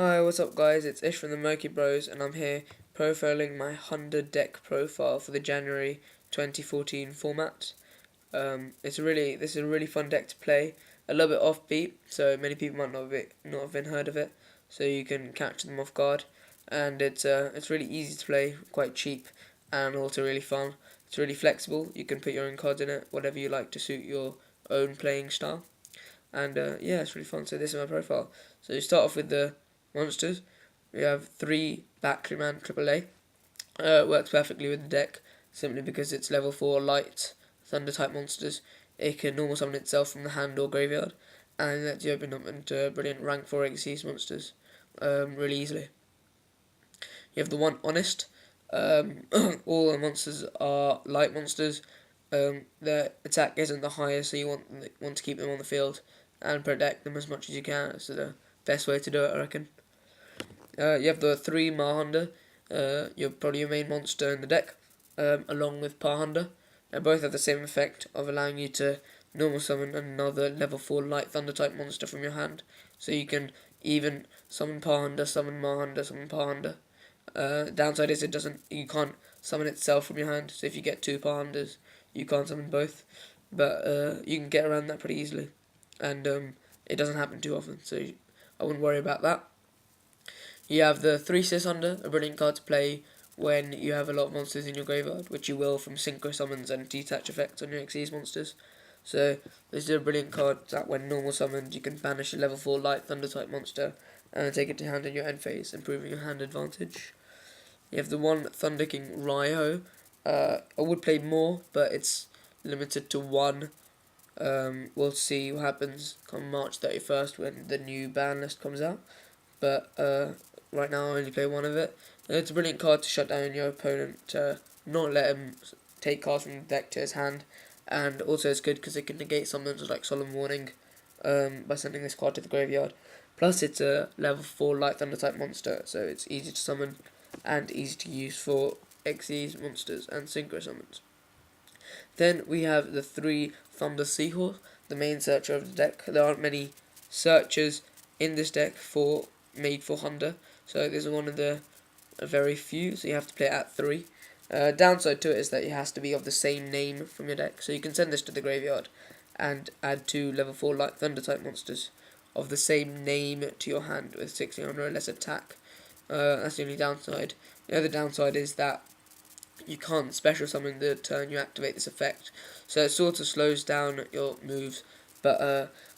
Hi, what's up guys? It's Ish from TheMokeyBros and I'm here profiling my Hunder deck profile for the January 2014 format. This is a really fun deck to play, a little bit offbeat, so many people might not have been heard of it, so you can catch them off guard. And it's really easy to play, quite cheap, and also really fun. It's really flexible. You can put your own cards in it, whatever you like to suit your own playing style. And yeah, it's really fun. So this is my profile. So you start off with the monsters. We have 3 Battleman AAA. Works perfectly with the deck, simply because it's level 4 light Thunder type monsters. It can normal summon itself from the hand or graveyard, and lets you open up into brilliant rank 4 Xyz monsters really easily. You have the one Honest. All the monsters are light monsters. Their attack isn't the highest, so you want to keep them on the field and protect them as much as you can. It's the best way to do it, I reckon. You have the 3 Hunder. You're probably your main monster in the deck, along with Hunder. They both have the same effect of allowing you to normal summon another level 4 light thunder type monster from your hand. So you can even summon Hunder, summon Hunder, summon Hunder. Downside is you can't summon itself from your hand. So if you get 2 Hunders, you can't summon both. But you can get around that pretty easily, and it doesn't happen too often, so I wouldn't worry about that. You have the 3 Hunder, a brilliant card to play when you have a lot of monsters in your graveyard, which you will from synchro summons and detach effects on your Xyz monsters. So this is a brilliant card that when normal summoned, you can banish a level 4 light thunder type monster and take it to hand in your end phase, improving your hand advantage. You have the 1 Thunder King Raiho. I would play more, but it's limited to 1. We'll see what happens come March 31st when the new ban list comes out. But right now I only play 1 of it. It's a brilliant card to shut down your opponent, to not let him take cards from the deck to his hand. And also it's good because it can negate summons like Solemn Warning by sending this card to the graveyard. Plus it's a level 4 light thunder type monster, so it's easy to summon and easy to use for Xyz monsters and synchro summons. Then we have the 3 Thunder Seahorse, the main searcher of the deck. There aren't many searchers in this deck made for Hunder, so this is one of the very few, so you have to play it at 3. Downside to it is that it has to be of the same name from your deck, so you can send this to the graveyard and add 2 level 4 light thunder type monsters of the same name to your hand with 1600 or less attack. That's the only downside. The other downside is that you can't special summon the turn you activate this effect, so it sort of slows down your moves, but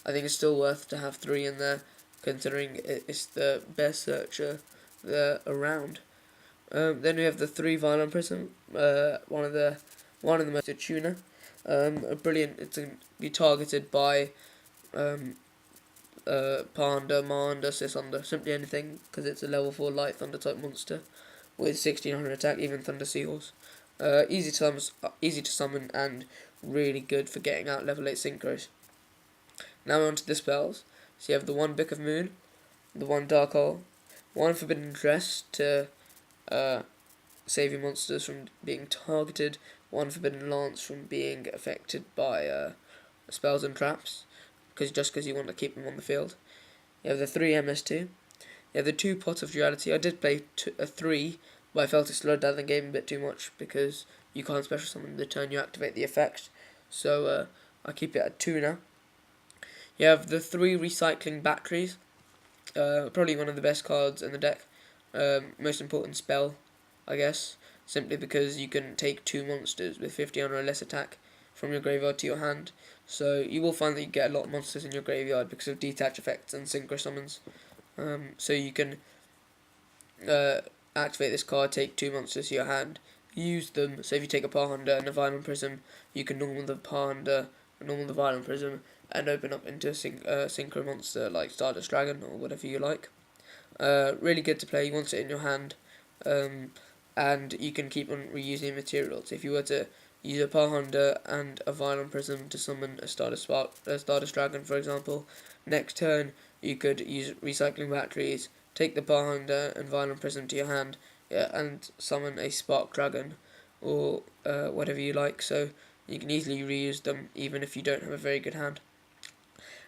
I think it's still worth to have 3 in there, considering it's the best searcher around. Then we have the 3 Violent Prism, one of the most tuner. A brilliant. It can be targeted by Panda, Mahanda, Sisunder, simply anything, because it's a level 4 light thunder type monster with 1600 attack, even Thunder Seahorse. Easy to summon and really good for getting out level 8 synchros. Now we're on to the spells. So you have the 1 Book of Moon, the 1 Dark Hole, 1 Forbidden Dress to save your monsters from being targeted, 1 Forbidden Lance from being affected by spells and traps, just because you want to keep them on the field. You have the 3 MS2. You have the 2 Pot of Duality. I did play a 3, but I felt it slowed down the game a bit too much because you can't special summon the turn you activate the effect. So I keep it at 2 now. You have the 3 Recycling Batteries. Probably one of the best cards in the deck. Most important spell, I guess, simply because you can take 2 monsters with 50 or less attack from your graveyard to your hand. So you will find that you get a lot of monsters in your graveyard because of detach effects and synchro summons. So you can activate this card, take 2 monsters to your hand, use them. So if you take a Hunder and a Violent Prism, you can normal the Hunder, normal the Violent Prism, and open up into a synchro monster like Stardust Dragon or whatever you like. Really good to play. You want it in your hand, and you can keep on reusing materials. If you were to use a Hunder and a Violent Prism to summon a Stardust Dragon, for example, next turn you could use Recycling Batteries, take the Hunder and Violent Prism to your hand, and summon a Spark Dragon, or whatever you like, so you can easily reuse them even if you don't have a very good hand.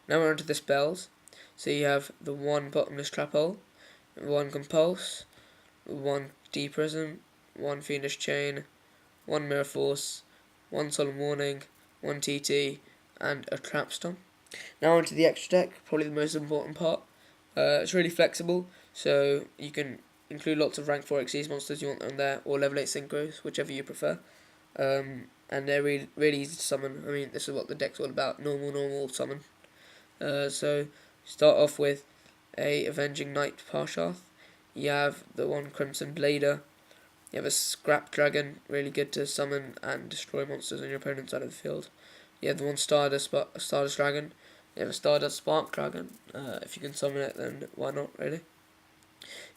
Now we're on to the spells. So you have the 1 Bottomless Trap Hole, 1 Compulse, 1 D-Prism, 1 Fiendish Chain, 1 Mirror Force, 1 Solemn Warning, 1 TT, and a Trap Stomp. Now onto the extra deck, probably the most important part. It's really flexible, so you can include lots of rank 4 Xyz monsters you want on there, or level 8 synchros, whichever you prefer. And they're really easy to summon. I mean, this is what the deck's all about, normal summon. So start off with a Avenging Knight Parshath. You have the 1 Crimson Blader. You have a Scrap Dragon, really good to summon and destroy monsters on your opponent's side of the field. You have the 1 Stardust Dragon. You have a Stardust Spark Dragon. If you can summon it, then why not, really?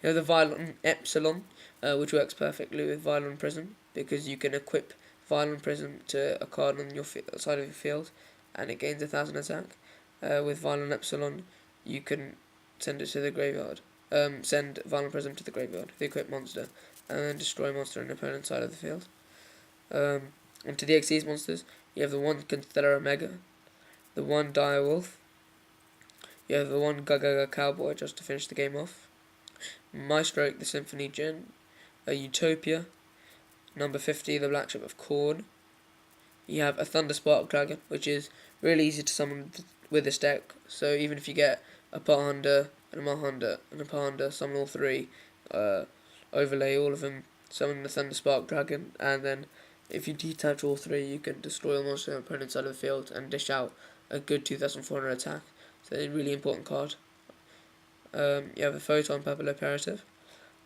You have the Violent Epsilon, which works perfectly with Violent Prism, because you can equip Violent Prism to a card on your side of your field, and it gains 1000 attack. With Violent Epsilon, you can send it to the graveyard. Send Violent Prism to the graveyard, the equipped monster, and then destroy a monster on your opponent's side of the field. Onto the Xyz monsters, you have the 1 Constellar Omega, the 1 Dire Wolf, you have the 1 Gagaga Cowboy just to finish the game off, Maestroke the Symphony Djinn, a Utopia, number 50 the Black Ship of Khorne. You have a Thunder Spark Dragon, which is really easy to summon with this deck, so even if you get a Hunder and a Hunder and a Hunder, summon all 3, overlay all of them, summon the Thunder Spark Dragon, and then if you detach all 3, you can destroy a monster on your opponent's side of the field and dish out a good 2400 attack. So it's a really important card. You have a Photon Purple Imperative,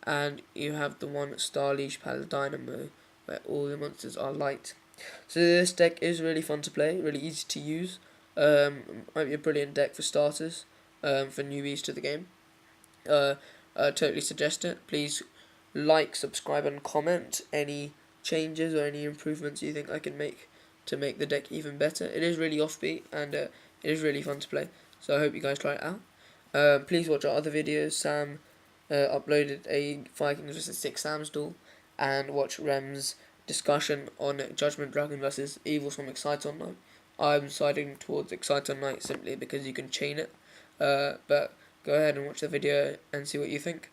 and you have the 1 Starleash Paladynamo, where all the monsters are light. So this deck is really fun to play, really easy to use. Might be a brilliant deck for starters, for newbies to the game. Totally suggest it. Please like, subscribe, and comment any changes or any improvements you think I can make to make the deck even better. It is really offbeat, and it is really fun to play, so I hope you guys try it out. Please watch our other videos. Sam uploaded a Vikings vs 6 Sam's duel, and watch Rem's discussion on Judgment Dragon versus Evils from Exciton Knight. I'm siding towards Exciton Knight simply because you can chain it, but go ahead and watch the video and see what you think.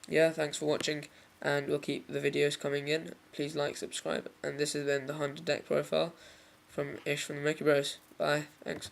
Yeah, thanks for watching, and we'll keep the videos coming in. Please like, subscribe, and this has been the Hunder deck profile from the TheMokeyBros. Bye, thanks.